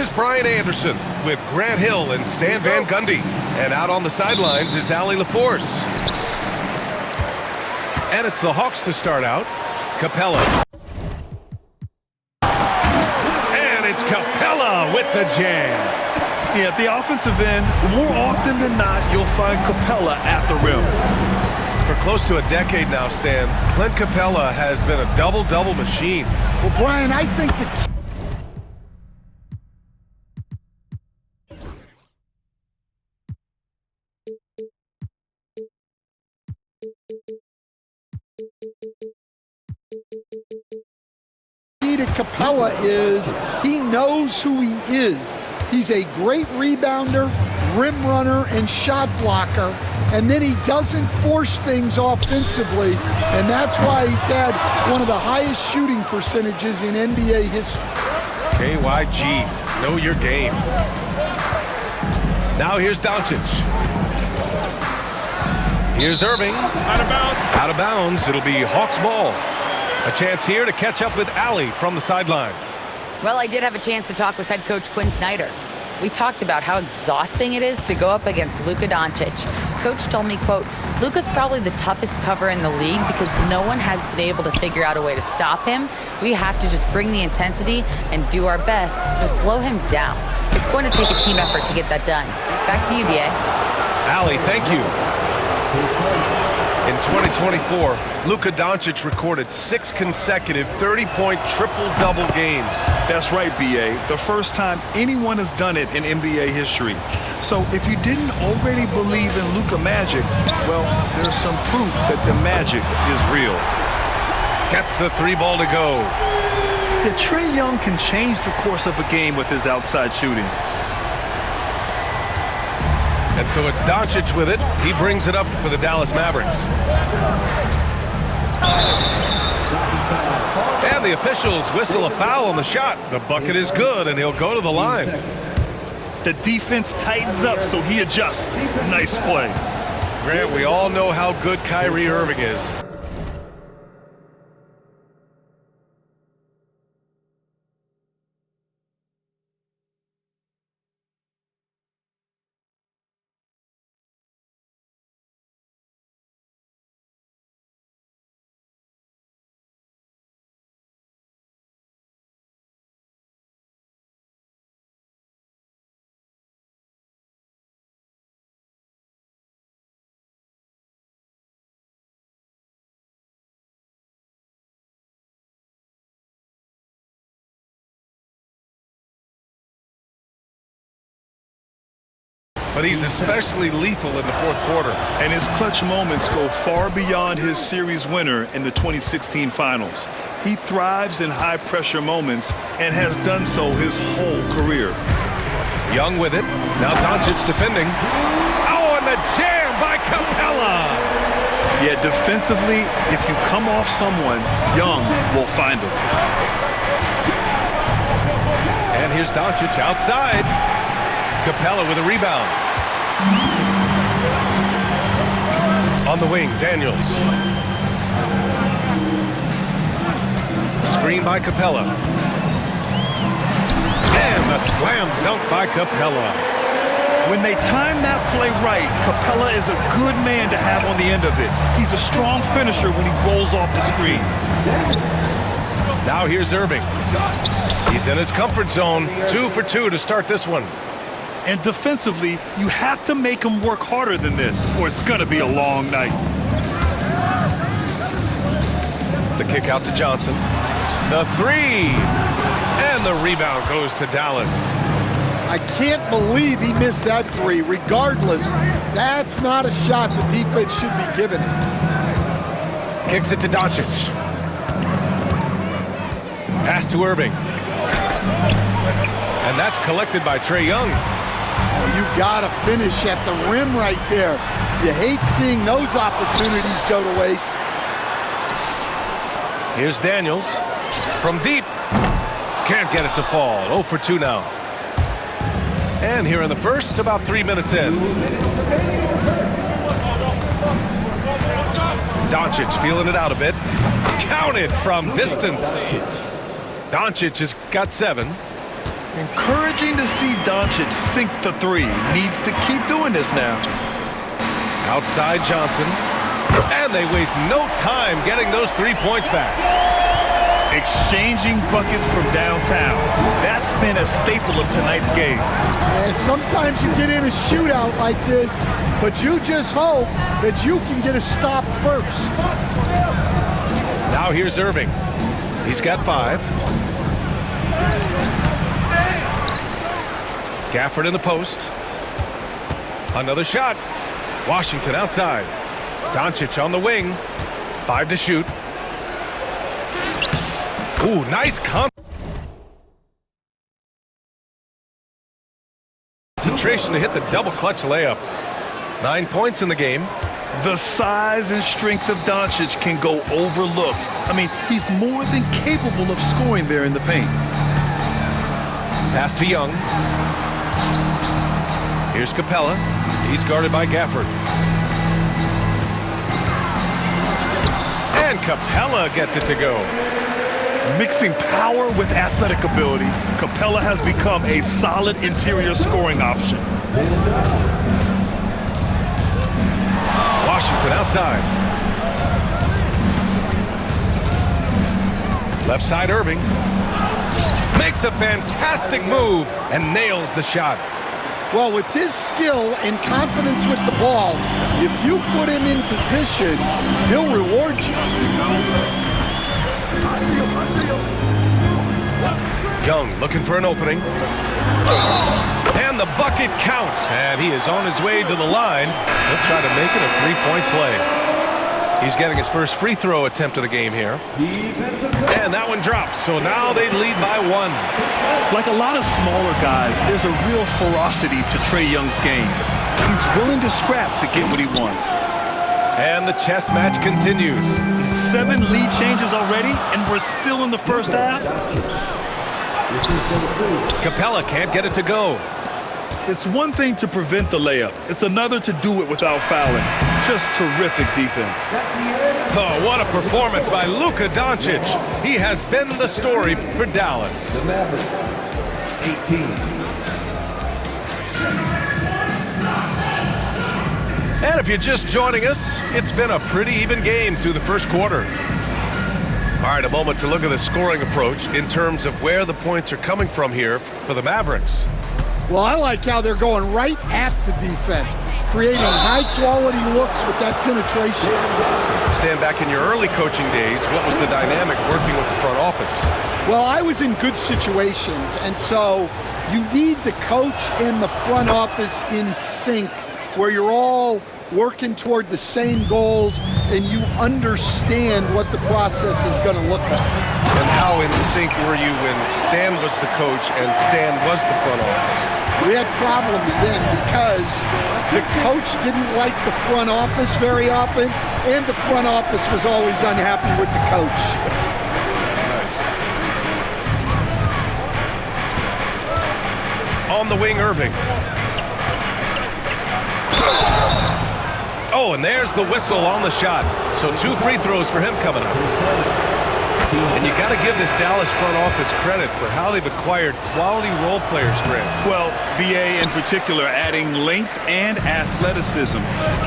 is Brian Anderson with Grant Hill and Stan Van Gundy. And out on the sidelines is Allie LaForce. And it's the Hawks to start out. Capella. And it's Capella with the jam. Yeah, at the offensive end, more often than not, you'll find Capella at the rim. For close to a decade now, Stan, Clint Capella has been a double-double machine. Well, Brian, I think the key to Capella is he knows who he is. He's a great rebounder, rim runner, and shot blocker, and then he doesn't force things offensively, and that's why he's had one of the highest shooting percentages in NBA history. KYG, know your game. Now here's Doncic. Here's Irving. Out of bounds. Out of bounds. It'll be Hawks ball. A chance here to catch up with Allie from the sideline. Well, I did have a chance to talk with head coach Quinn Snyder. We talked about how exhausting it is to go up against Luka Doncic. Coach told me, quote, Luka's probably the toughest cover in the league because no one has been able to figure out a way to stop him. We have to just bring the intensity and do our best to slow him down. It's going to take a team effort to get that done. Back to you, B.A. Allie, thank you. In 2024, Luka Doncic recorded 6 consecutive 30-point triple-double games. That's right, B.A. The first time anyone has done it in NBA history. So if you didn't already believe in Luka magic, well, there's some proof that the magic is real. Gets the 3 ball to go. Yeah, Trae Young can change the course of a game with his outside shooting. And so it's Doncic with it. He brings it up for the Dallas Mavericks. And the officials whistle a foul on the shot. The bucket is good, and he'll go to the line. The defense tightens up, so he adjusts. Nice play. Grant, we all know how good Kyrie Irving is. But he's especially lethal in the fourth quarter. And his clutch moments go far beyond his series winner in the 2016 finals. He thrives in high-pressure moments and has done so his whole career. Young with it. Now Doncic defending. Oh, and the jam by Capella. Yeah, defensively, if you come off someone, Young will find him. And here's Doncic outside. Capella with a rebound. On the wing, Daniels. Screen by Capella. And the slam dunk by Capella. When they time that play right, Capella is a good man to have on the end of it. He's a strong finisher when he rolls off the screen. Now here's Irving. He's in his comfort zone. 2 for 2 to start this one. And defensively, you have to make him work harder than this, or it's going to be a long night. The kick out to Johnson. The 3. And the rebound goes to Dallas. I can't believe he missed that 3. Regardless, that's not a shot the defense should be giving him. Kicks it to Doncic. Pass to Irving. And that's collected by Trae Young. You gotta finish at the rim right there. You hate seeing those opportunities go to waste. Here's Daniels from deep. Can't get it to fall. 0 for 2 now. And here in the first, about 3 minutes in. Doncic feeling it out a bit. Counted from distance. Doncic has got 7. Encouraging to see Doncic sink the three. Needs to keep doing this now. Outside Johnson. And they waste no time getting those 3 points back. Exchanging buckets from downtown. That's been a staple of tonight's game. Yeah, sometimes you get in a shootout like this, but you just hope that you can get a stop first. Now here's Irving. He's got 5. Gafford in the post. Another shot. Washington outside. Doncic on the wing. 5 to shoot. Ooh, nice concentration to hit the double clutch layup. 9 points in the game. The size and strength of Doncic can go overlooked. I mean, he's more than capable of scoring there in the paint. Pass to Young. Here's Capella. He's guarded by Gafford. And Capella gets it to go. Mixing power with athletic ability, Capella has become a solid interior scoring option. Washington outside. Left side Irving. Makes a fantastic move and nails the shot. Well, with his skill and confidence with the ball, if you put him in position, he'll reward you. Young looking for an opening. And the bucket counts. And he is on his way to the line. He'll try to make it a 3-point play. He's getting his first free throw attempt of the game here. And that one drops. So now they lead by 1. Like a lot of smaller guys, there's a real ferocity to Trae Young's game. He's willing to scrap to get what he wants. And the chess match continues. 7 lead changes already, and we're still in the first half. Capella can't get it to go. It's one thing to prevent the layup. It's another to do it without fouling. Just terrific defense. Oh, what a performance by Luka Doncic. He has been the story for Dallas. The Mavericks, 18. And if you're just joining us, it's been a pretty even game through the first quarter. All right, a moment to look at the scoring approach in terms of where the points are coming from here for the Mavericks. Well, I like how they're going right at the defense, creating high-quality looks with that penetration. Stand back in your early coaching days, what was the dynamic working with the front office? Well, I was in good situations, and so you need the coach and the front office in sync, where you're all working toward the same goals and you understand what the process is going to look like. And how in sync were you when Stan was the coach and Stan was the front office? We had problems then because the coach didn't like the front office very often, and the front office was always unhappy with the coach. On the wing, Irving. Oh, and there's the whistle on the shot. So 2 free throws for him coming up. And you got to give this Dallas front office credit for how they've acquired quality role players, Grant. Well, VA in particular adding length and athleticism.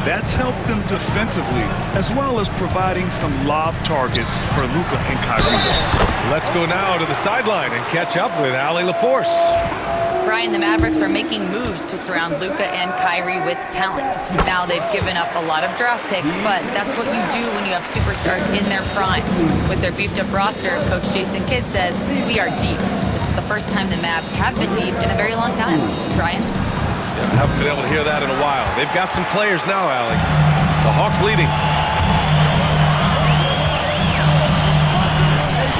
That's helped them defensively, as well as providing some lob targets for Luka and Kyrie. Let's go now to the sideline and catch up with Allie LaForce. Brian, the Mavericks are making moves to surround Luka and Kyrie with talent. Now they've given up a lot of draft picks, but that's what you do when you have superstars in their prime. With their beefed-up roster, Coach Jason Kidd says, we are deep. This is the first time the Mavs have been deep in a very long time. Brian? Yeah, I haven't been able to hear that in a while. They've got some players now, Allie. The Hawks leading.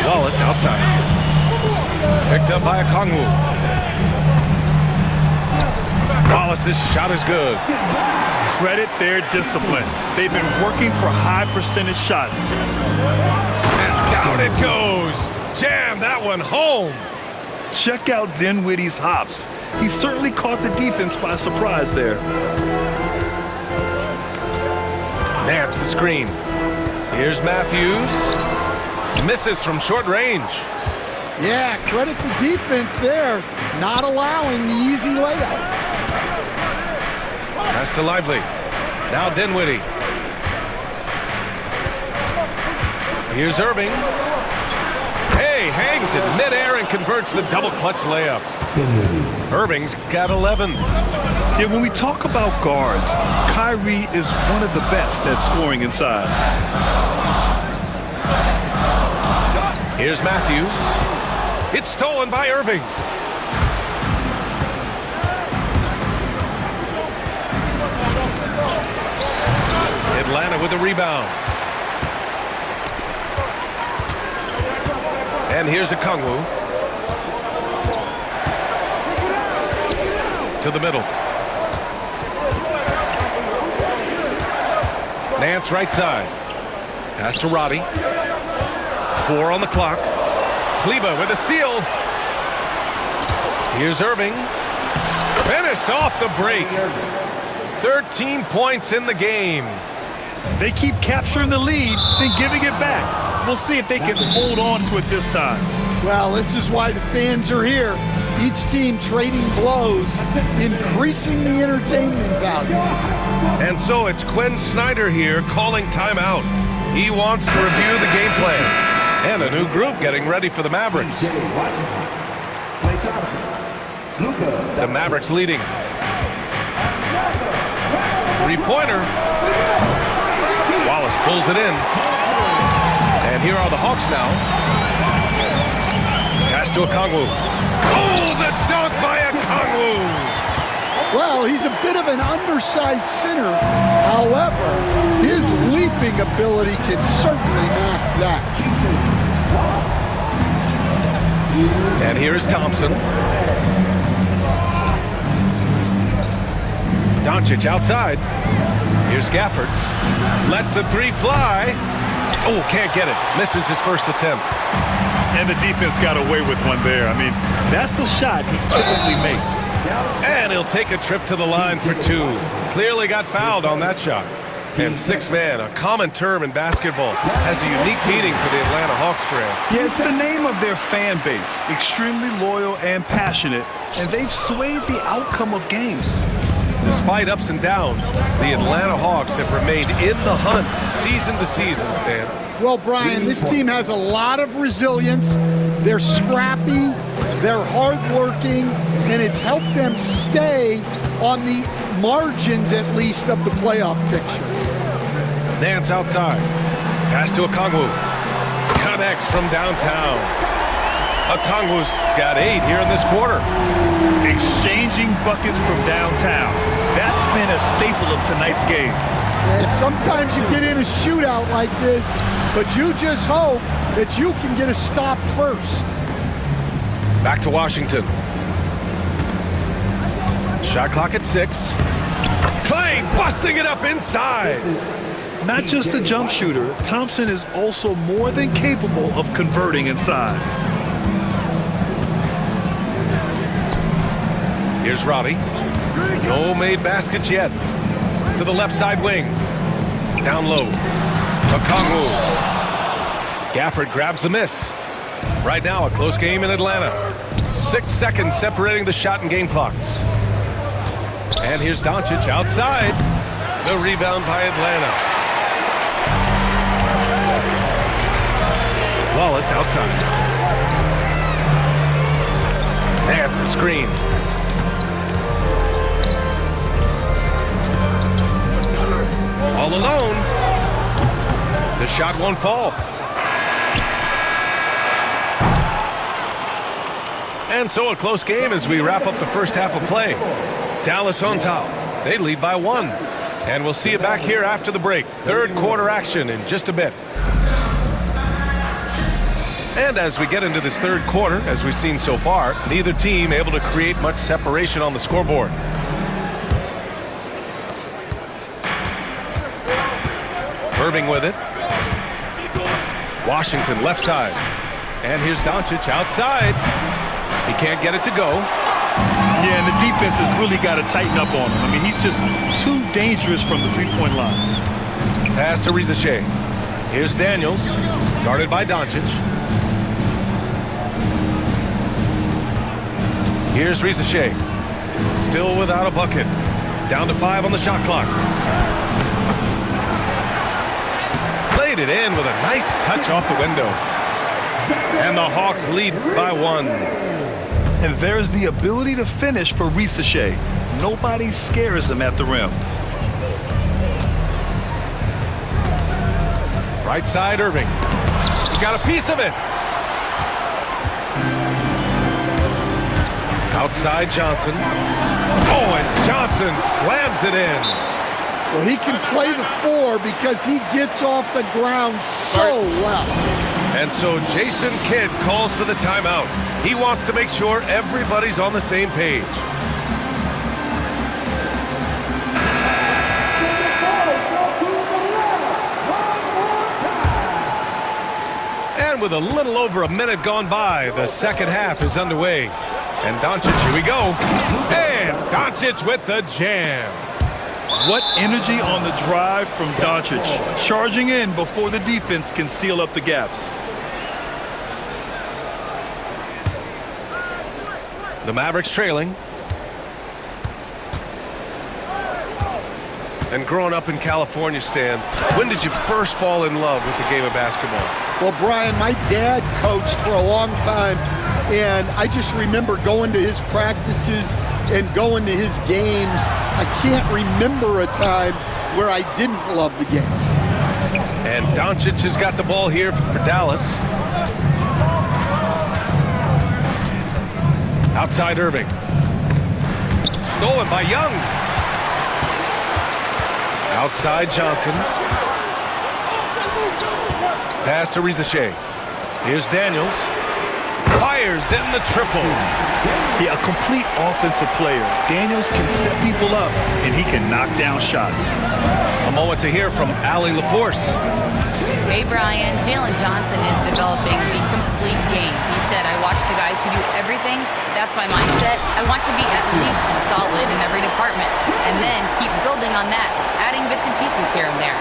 Wallace outside. Picked up by Okongwu. Wallace's shot is good. Credit their discipline. They've been working for high percentage shots. And down it goes. Jam that one home. Check out Dinwiddie's hops. He certainly caught the defense by surprise there. Nance the screen. Here's Matthews. Misses from short range. Yeah, credit the defense there, not allowing the easy layup. Pass to Lively. Now Dinwiddie. Here's Irving. Hey, hangs in midair and converts the double clutch layup. Irving's got 11. Yeah, when we talk about guards, Kyrie is one of the best at scoring inside. Here's Matthews. It's stolen by Irving. Atlanta with the rebound. And here's Okongwu. To the middle. Nance right side. Pass to Roddy. 4 on the clock. Kleba with a steal. Here's Irving. Finished off the break. 13 points in the game. They keep capturing the lead, then giving it back. We'll see if they can hold on to it this time. Well, this is why the fans are here. Each team trading blows, increasing the entertainment value. And so it's Quinn Snyder here calling timeout. He wants to review the game plan. And a new group getting ready for the Mavericks. The Mavericks leading. Three-pointer. Wallace pulls it in. And here are the Hawks now. Pass to Okongwu. Oh, the dunk by Okongwu! Well, he's a bit of an undersized center. However, his leaping ability can certainly mask that. And here is Thompson. Doncic outside. Here's Gafford. Lets the three fly. Oh, can't get it. Misses his first attempt. And the defense got away with one there. I mean, that's a shot he typically makes. And he'll take a trip to the line for 2. Clearly got fouled on that shot. And 6-man, a common term in basketball, has a unique meaning for the Atlanta Hawks, Graham. Yeah, it's the name of their fan base. Extremely loyal and passionate. And they've swayed the outcome of games. Despite ups and downs, the Atlanta Hawks have remained in the hunt season to season, Stan. Well, Brian, this team has a lot of resilience. They're scrappy, they're hardworking, and it's helped them stay on the margins, at least, of the playoff picture. Nance outside. Pass to Okongwu. Connects from downtown. Okongwu's got 8 here in this quarter. Exchanging buckets from downtown. That's been a staple of tonight's game. And sometimes you get in a shootout like this, but you just hope that you can get a stop first. Back to Washington. Shot clock at 6. Clay busting it up inside. Not just a jump shooter, Thompson is also more than capable of converting inside. Here's Roddy. No made baskets yet. To the left side wing. Down low. Okongwu. Gafford grabs the miss. Right now, a close game in Atlanta. 6 seconds separating the shot and game clocks. And here's Doncic outside. The rebound by Atlanta. Wallace outside. That's the screen. All alone. The shot won't fall. And so a close game as we wrap up the first half of play. Dallas on top. They lead by 1. And we'll see you back here after the break. Third quarter action in just a bit. And as we get into this third quarter, as we've seen so far, neither team able to create much separation on the scoreboard. Irving with it. Washington left side. And here's Doncic outside. He can't get it to go. Yeah, and the defense has really got to tighten up on him. I mean, he's just too dangerous from the three-point line. Pass to Rizache. Here's Daniels, guarded by Doncic. Here's Risacher. Still without a bucket. Down to 5 on the shot clock. Played it in with a nice touch off the window. And the Hawks lead by 1. And there's the ability to finish for Risacher. Nobody scares him at the rim. Right side, Irving. He got a piece of it. Outside, Johnson. Oh, and Johnson slams it in. Well, he can play the 4 because he gets off the ground so well. And so Jason Kidd calls for the timeout. He wants to make sure everybody's on the same page. And with a little over a minute gone by, the second half is underway. And Doncic, here we go. And Doncic with the jam. What energy on the drive from Doncic. Charging in before the defense can seal up the gaps. The Mavericks trailing. And growing up in California, Stan, when did you first fall in love with the game of basketball? Well, Brian, my dad coached for a long time, and I just remember going to his practices and going to his games. I can't remember a time where I didn't love the game. And Doncic has got the ball here for Dallas. Outside Irving. Stolen by Young. Outside Johnson. Pass to Risacher. Here's Daniels. Fires in the triple. Yeah, a complete offensive player. Daniels can set people up, and he can knock down shots. A moment to hear from Allie LaForce. Hey, Brian, Jalen Johnson is developing the complete game. He said, I watch the guys who do everything. That's my mindset. I want to be at least solid in every department and then keep building on that, adding bits and pieces here and there.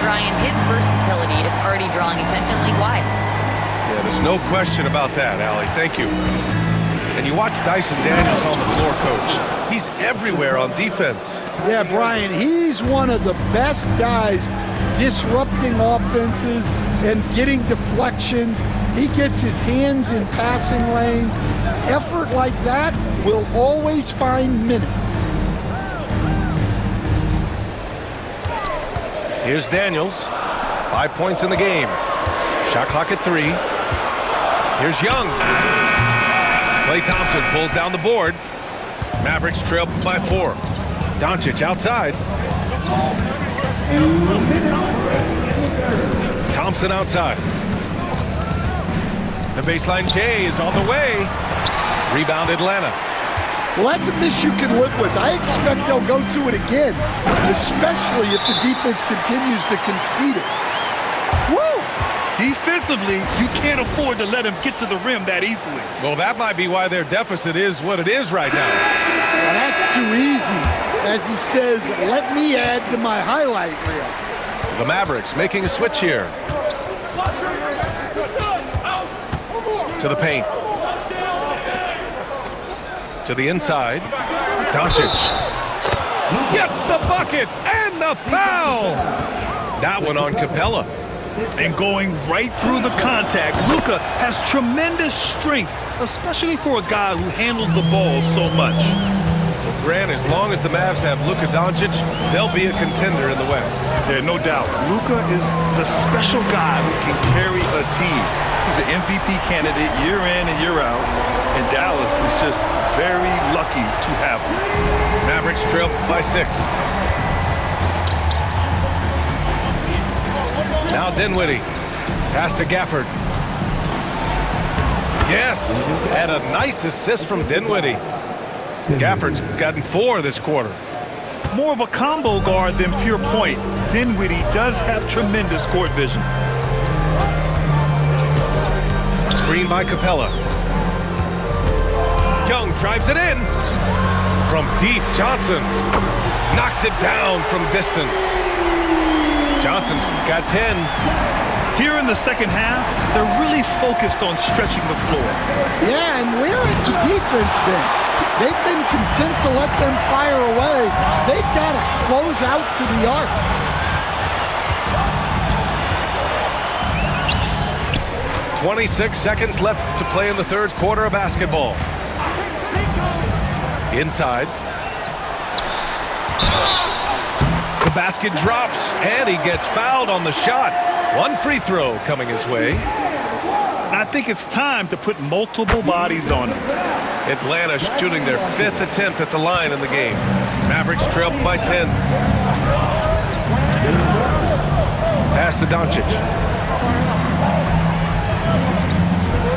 Brian, his versatility is already drawing attention league-wide. Yeah, there's no question about that, Allie. Thank you. And you watch Dyson Daniels on the floor, Coach. He's everywhere on defense. Yeah, Brian, he's one of the best guys disrupting offenses and getting deflections. He gets his hands in passing lanes. Effort like that will always find minutes. Here's Daniels. 5 points in the game. Shot clock at 3. Here's Young. Klay Thompson pulls down the board. Mavericks trail by 4. Doncic outside. Thompson outside. The baseline J is on the way. Rebound Atlanta. Well, that's a miss you can live with. I expect they'll go to it again, especially if the defense continues to concede it. Woo! Defensively, you can't afford to let him get to the rim that easily. Well, that might be why their deficit is what it is right now. Well, that's too easy. As he says, let me add to my highlight reel. The Mavericks making a switch here. To the paint. To the inside. Doncic gets the bucket and the foul. That one on Capella. And going right through the contact, Luka has tremendous strength, especially for a guy who handles the ball so much. Well, Grant, as long as the Mavs have Luka Doncic, they'll be a contender in the West. Yeah, no doubt. Luka is the special guy who can carry a team. He's an MVP candidate year in and year out, and Dallas is just very lucky to have him. Mavericks trail by 6. Now Dinwiddie. Pass to Gafford. Yes, and a nice assist from Dinwiddie. Gafford's gotten 4 this quarter. More of a combo guard than pure point. Dinwiddie does have tremendous court vision. Screen by Capella. Young drives it in. From deep, Johnson knocks it down from distance. Johnson's got 10. Here in the second half, they're really focused on stretching the floor. Yeah, and where has the defense been? They've been content to let them fire away. They've got to close out to the arc. "26 seconds left to play in the third quarter of basketball. Inside. The basket drops, and he gets fouled on the shot. One free throw coming his way. I think it's time to put multiple bodies on him. Atlanta shooting their 5th attempt at the line in the game. Mavericks trail by 10. Pass to Doncic.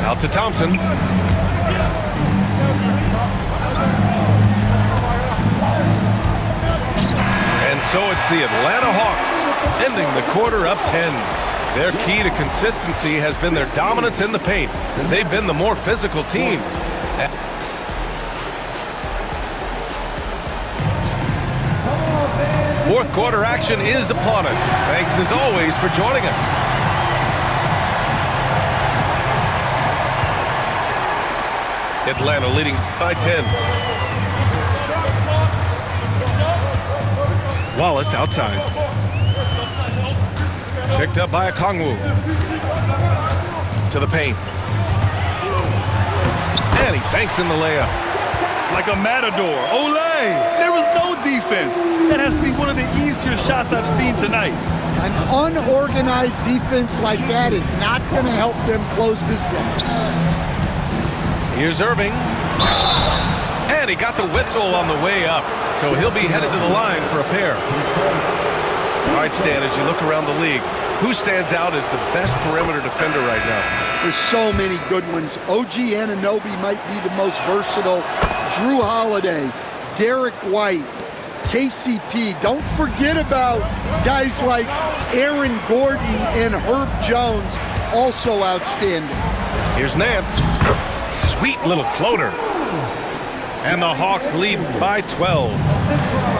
Out to Thompson. And so it's the Atlanta Hawks ending the quarter up 10. Their key to consistency has been their dominance in the paint. They've been the more physical team. Fourth quarter action is upon us. Thanks as always for joining us. Atlanta leading by 10. Wallace outside. Picked up by Okongwu. To the paint. And he banks in the layup. Like a matador. Olay! There was no defense. That has to be one of the easier shots I've seen tonight. An unorganized defense like that is not going to help them close this deficit. Here's Irving. And he got the whistle on the way up, so he'll be headed to the line for a pair. All right, Stan, as you look around the league, who stands out as the best perimeter defender right now? There's so many good ones. OG Anunoby might be the most versatile. Drew Holiday, Derek White, KCP. Don't forget about guys like Aaron Gordon and Herb Jones, also outstanding. Here's Nance. Sweet little floater. And the Hawks lead by 12.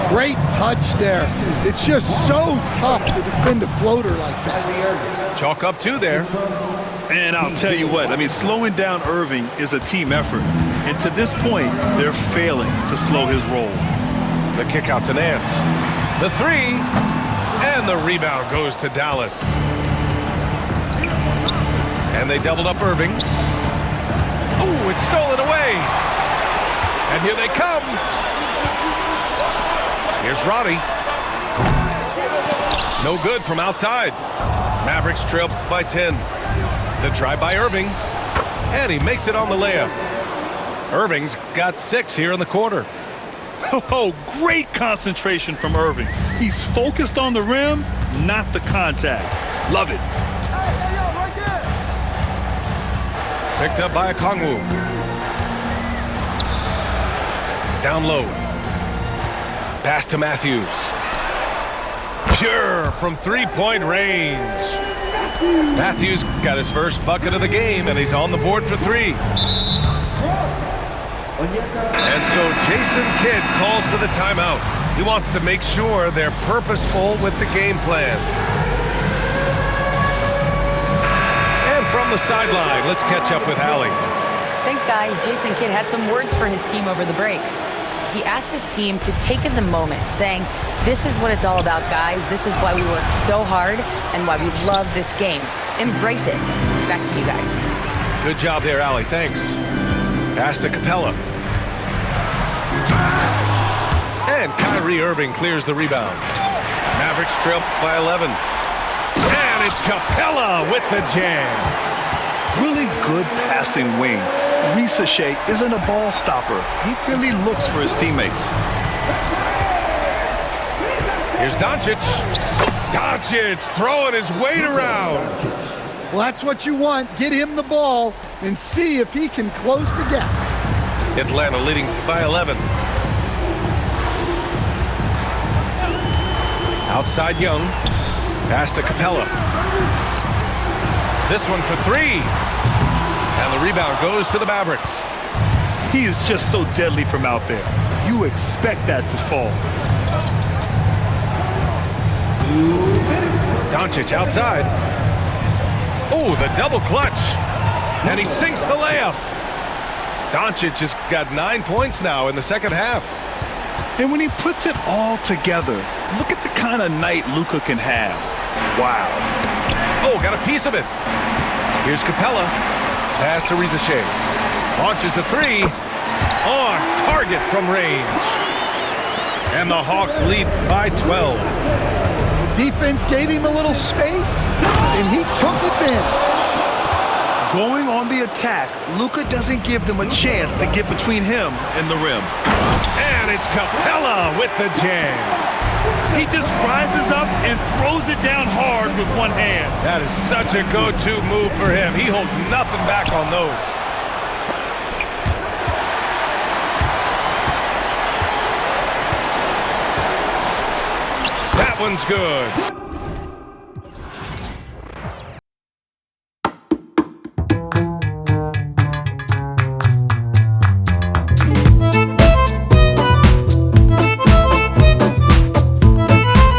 Great touch there. It's just so tough to defend a floater like that. Chalk up 2 there. And I'll tell you what, I mean, slowing down Irving is a team effort. And to this point, they're failing to slow his roll. The kick out to Nance. The 3. And the rebound goes to Dallas. And they doubled up Irving. Oh, it's stolen away. And here they come. Here's Roddy. No good from outside. Mavericks trail by 10. The drive by Irving. And he makes it on the layup. Irving's got 6 here in the quarter. Oh, great concentration from Irving. He's focused on the rim, not the contact. Love it. Picked up by Okongwu. Down low. Pass to Matthews. Pure from 3-point range. Matthews got his first bucket of the game, and he's on the board for 3. And so Jason Kidd calls for the timeout. He wants to make sure they're purposeful with the game plan. And from the sideline, let's catch up with Allie. Thanks, guys. Jason Kidd had some words for his team over the break. He asked his team to take in the moment, saying, "This is what it's all about, guys. This is why we work so hard and why we love this game. Embrace it." Back to you guys. Good job there, Allie. Thanks. Pass to Capella. And Kyrie Irving clears the rebound. Mavericks trail by 11. And it's Capella with the jam. Really good passing wing. Risa Shea isn't a ball stopper. He really looks for his teammates. Here's Doncic. Doncic throwing his weight around. Well, that's what you want. Get him the ball and see if he can close the gap. Atlanta leading by 11. Outside Young. Pass to Capella. This one for 3. And the rebound goes to the Mavericks. He is just so deadly from out there. You expect that to fall. Doncic outside. Oh, the double clutch. And he sinks the layup. Doncic has got 9 points now in the second half. And when he puts it all together, look at the kind of night Luka can have. Wow. Oh, got a piece of it. Here's Capella. Pass to Rizachet. Launches a three. On target from range. And the Hawks lead by 12. The defense gave him a little space, and he took advantage. Going on the attack, Luka doesn't give them a chance to get between him and the rim. And it's Capella with the jam. He just rises up and throws it down hard with one hand. That is such a go-to move for him. He holds nothing back on those. That one's good.